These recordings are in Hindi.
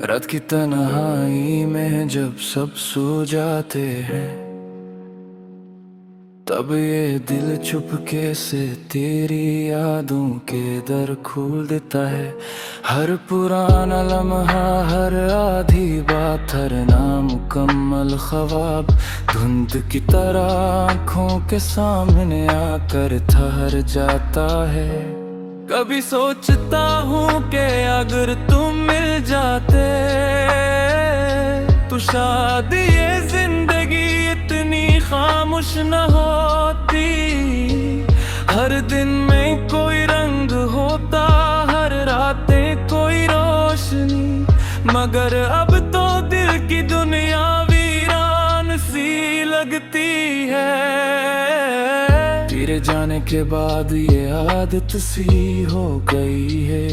रात की तन्हाई में जब सब सो जाते हैं, तब ये दिल चुपके से तेरी यादों के दर खोल देता है। हर पुराना लम्हा, हर आधी बात, हर नामुकम्मल ख्वाब धुंध की तरह आँखों के सामने आकर ठहर जाता है। कभी सोचता हूँ कि अगर तुम मिल जाते तो शायद ये जिंदगी इतनी खामोश न होती। हर दिन में कोई रंग होता, हर रातें कोई रोशनी, मगर अब तो दिल की दुनिया वीरान सी लगती है। तेरे जाने के बाद ये आदत सी हो गई है,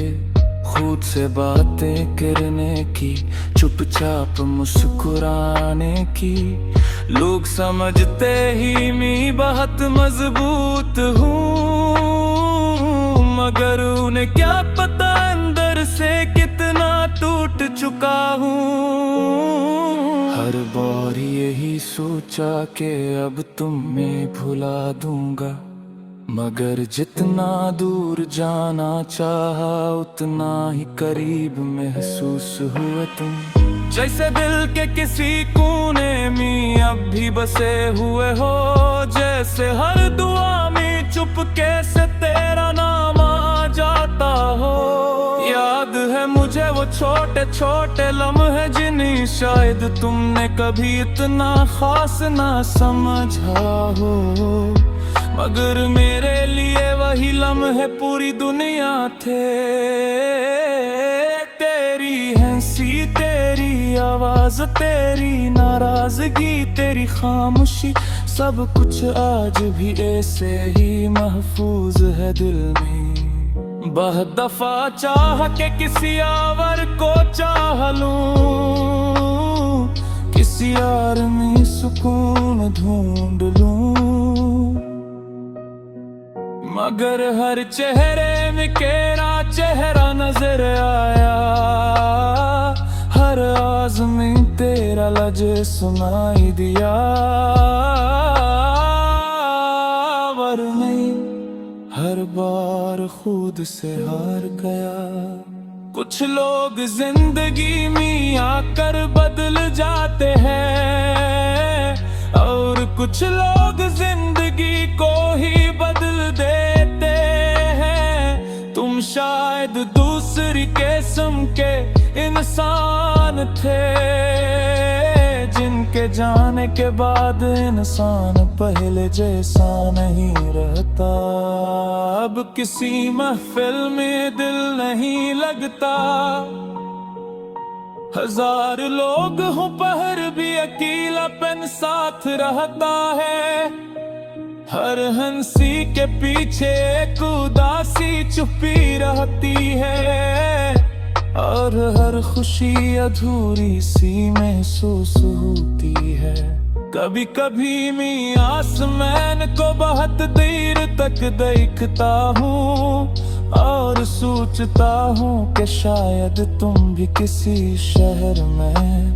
खुद से बातें करने की, चुपचाप मुस्कुराने की। लोग समझते ही मैं बहुत मजबूत हूँ, मगर उन्हें क्या पता अंदर से कितना टूट चुका हूँ। हर बार यही सोचा कि अब तुम्हें भुला दूंगा, मगर जितना दूर जाना चाहा उतना ही करीब महसूस हुए तुम। जैसे दिल के किसी कोने में अब भी बसे हुए हो, जैसे हर दुआ में चुपके से तेरा नाम आ जाता हो। याद है मुझे वो छोटे छोटे लम्हे जिन्हें शायद तुमने कभी इतना खास ना समझा हो, मगर मेरे लिए वही लम्हे पूरी दुनिया थे। तेरी हंसी, तेरी आवाज, तेरी नाराजगी, तेरी खामोशी, सब कुछ आज भी ऐसे ही महफूज है दिल में। बहुत दफा चाह के किसी और को चाह लूं, किसी और में सुकून ढूंढ लूं, मगर हर चेहरे में तेरा चेहरा नजर आया, हर आवाज में तेरा लफ्ज़ सुनाई दिया। और मैं हर बार खुद से हार गया। कुछ लोग जिंदगी में आकर बदल जाते हैं, और कुछ लोग जिंदगी को ही बदल देते हैं। तुम शायद दूसरी किस्म के इंसान थे, जिनके जाने के बाद इंसान पहले जैसा नहीं रहता। अब किसी महफिल में दिल नहीं लगता, हजार लोग हों पर भी अकेलापन साथ रहता है। हर हंसी के पीछे एक उदासी छुपी रहती है, और हर खुशी अधूरी सी महसूस होती है। कभी कभी मैं आसमान को बहुत देर तक देखता हूँ, और सोचता हूँ कि शायद तुम भी किसी शहर में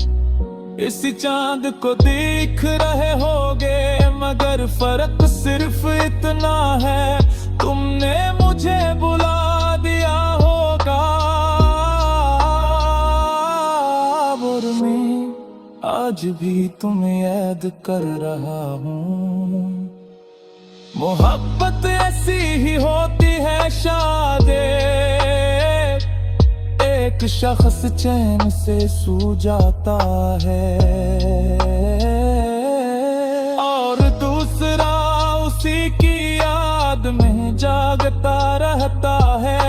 इसी चांद को देख रहे होगे, मगर फर्क सिर्फ इतना है, तुमने मुझे बुला दिया होगा। और मैं आज भी तुम्हें याद कर रहा हूँ। मोहब्बत ऐसी ही होती है शायद, एक शख्स चैन से सो जाता है, और दूसरा उसी की याद में जागता रहता है।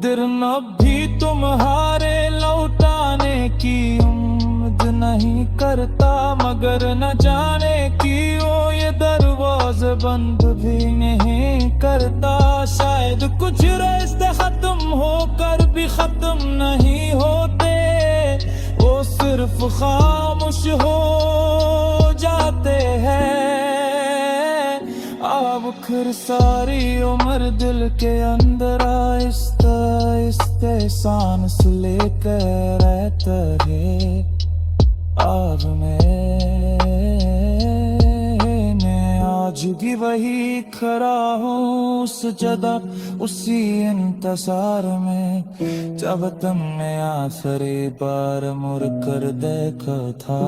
दिल न भी तुम्हारे लौटाने की उम्मीद नहीं करता, मगर न जाने क्यों ये दरवाज़े बंद भी नहीं करता। शायद कुछ रास्ते खत्म होकर भी खत्म नहीं होते, वो सिर्फ खामोश हो जाते हैं। अब आखिर सारी उम्र दिल के अंदर आहिस्ते सांस लेकर रहता है आग में। आज भी वही खड़ा हूँ उस जगह उसी इंतजार में जब तुमने आखिरी बार मुड़ कर देखा था।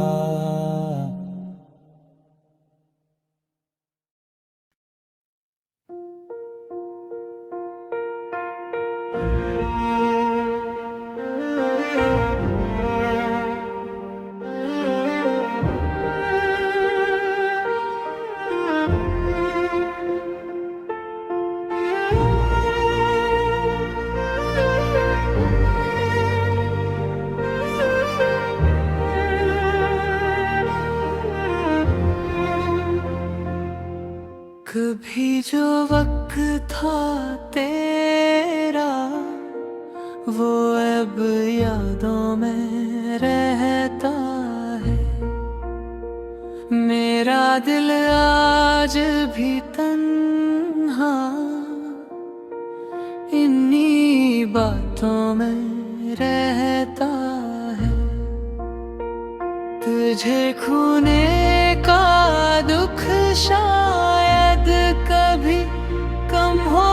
कभी जो वक्त था तेरा वो अब यादों में रहता है। मेरा दिल आज भी तन्हा इन्हीं बातों में रहता है। तुझे खोने का दुख शायद कभी कम हो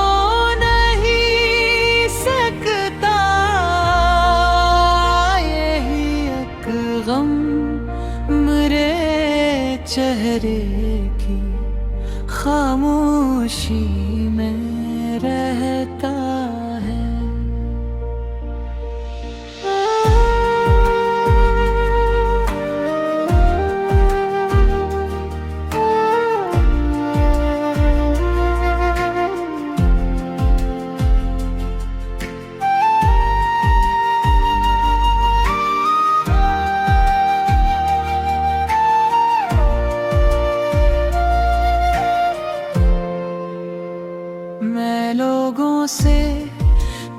नहीं सकता। यही एक गम मेरे चेहरे की खामोशी में रहता है। मैं लोगों से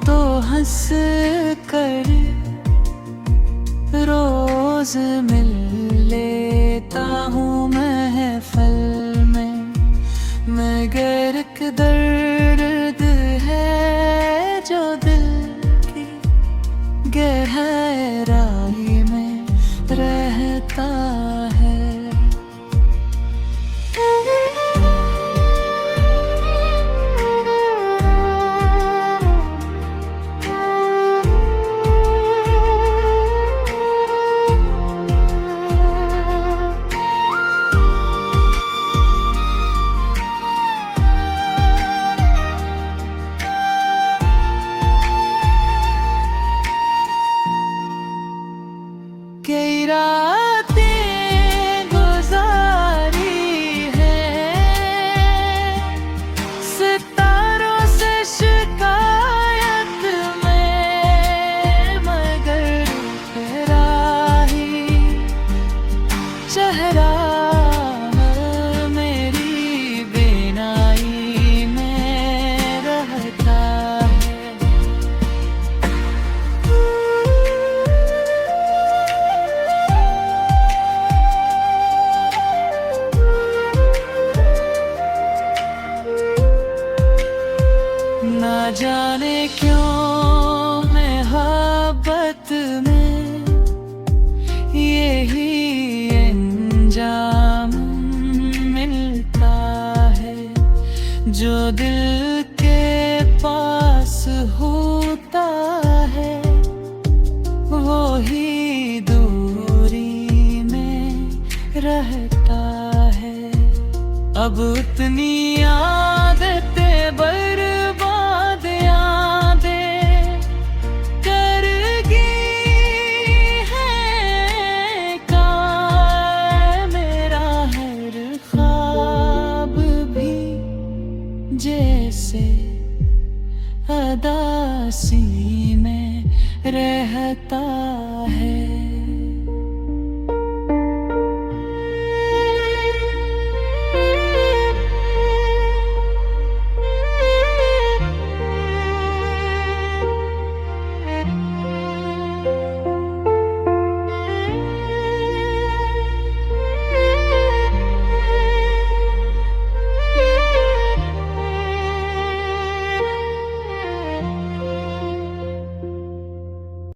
तो हंस कर रोज मिल लेता हूँ महफिल में, मगर एक दर्द है जो दिल की गहराई में रहता है। कई रातें गुजारी है सितारों से शिकायत में, मगर तेरा ही चेहरा मेरी बीनाई में रहता है। ना जाने क्यों मोहब्बत में यही अंजाम मिलता है। जो दिल के पास होता है वो ही दूरी में रहता है। अब उतनी आदतें बर्बाद यादें करगी है का मेरा हर ख्वाब भी जैसे अदासी में रहता